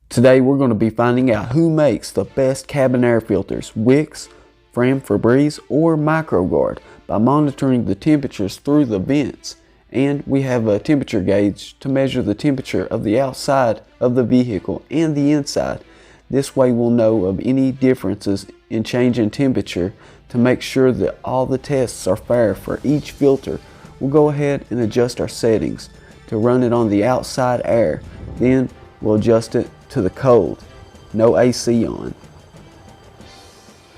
Today we're going to be finding out who makes the best cabin air filters, Wix, Fram, or Microgard, by monitoring the temperatures through the vents. And we have a temperature gauge to measure the temperature of the outside of the vehicle and the inside. This way we'll know of any differences in change in temperature to make sure that all the tests are fair for each filter. We'll go ahead and adjust our settings to run it on the outside air. Then we'll adjust it to the cold, no AC on.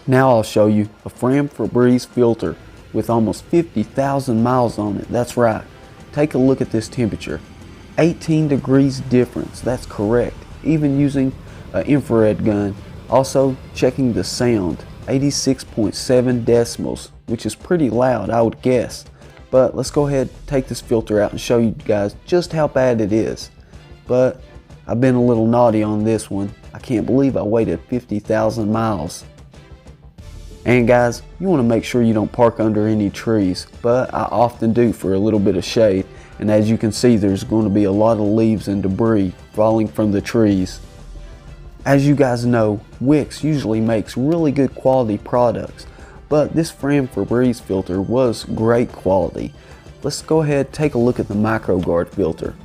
Now I'll show you a Fram filter with almost 50,000 miles on it. That's right. Take a look at this temperature. 18 degrees difference, that's correct. Even using an infrared gun. Also checking the sound, 86.7 decibels, which is pretty loud, I would guess. But let's go ahead and take this filter out and show you guys just how bad it is. But I've been a little naughty on this one. I can't believe I waited 50,000 miles. And guys, you want to make sure you don't park under any trees, but I often do for a little bit of shade. And as you can see, there's going to be a lot of leaves and debris falling from the trees. As you guys know, Wix usually makes really good quality products, but this Fram filter was great quality. Let's go ahead and take a look at the Microgard filter.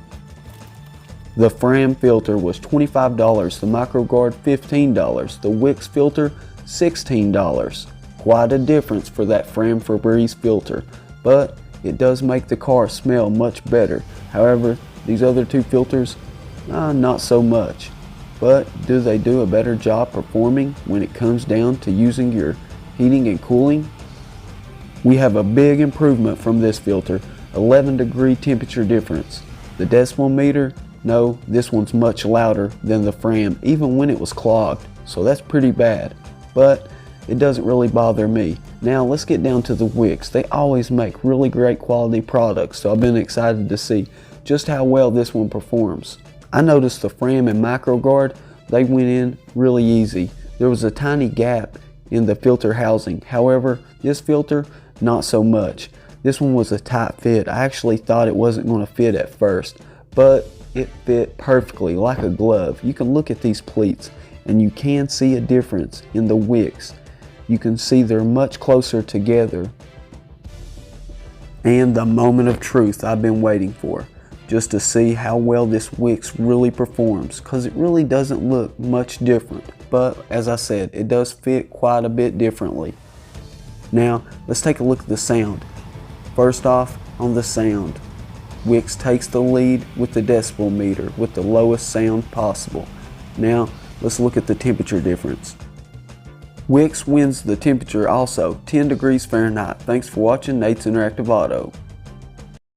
The Fram filter was $25, the Microgard $15, the Wix filter $16. Quite a difference for that Fram filter, but it does make the car smell much better. However, these other two filters, not so much. But do they do a better job performing when it comes down to using your heating and cooling? We have a big improvement from this filter, 11-degree temperature difference. The decibel meter, no, this one's much louder than the Fram, even when it was clogged, so that's pretty bad. But it doesn't really bother me. Now let's get down to the Wix. They always make really great quality products, so I've been excited to see just how well this one performs. I noticed the Fram and Microgard, they went in really easy. There was a tiny gap in the filter housing. However, this filter, not so much. This one was a tight fit. I actually thought it wasn't going to fit at first, but it fit perfectly like a glove. You can look at these pleats and you can see a difference in the Wix. You can see they're much closer together. And the moment of truth I've been waiting for, just to see how well this Wix really performs, because it really doesn't look much different. But as I said, it does fit quite a bit differently. Now let's take a look at the sound. First off, on the sound, Wix takes the lead with the decibel meter with the lowest sound possible. Now let's look at the temperature difference. Wix wins the temperature also, 10 degrees Fahrenheit. Thanks for watching Nate's Interactive Auto.